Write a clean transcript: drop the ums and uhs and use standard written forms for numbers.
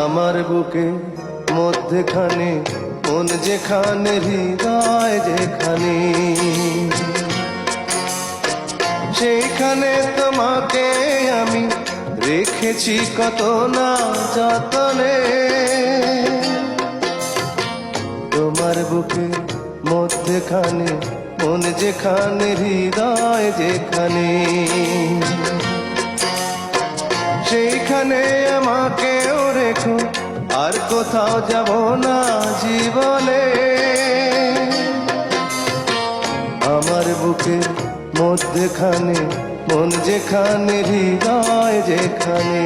আমার বুকে মধ্যখানে মন যেখানে হৃদয় যেখানে, সেইখানে তোমাকে আমি রেখেছি কত না যতনে। তোমার বুকে মধ্যখানে মন যেখানে হৃদয় যেখানে, সেইখানে আমাকেও রেখো, আর কোথাও যাব না জীবনে। আমার বুকের মধ্যখানে মন যেখানে হৃদয় যেখানে।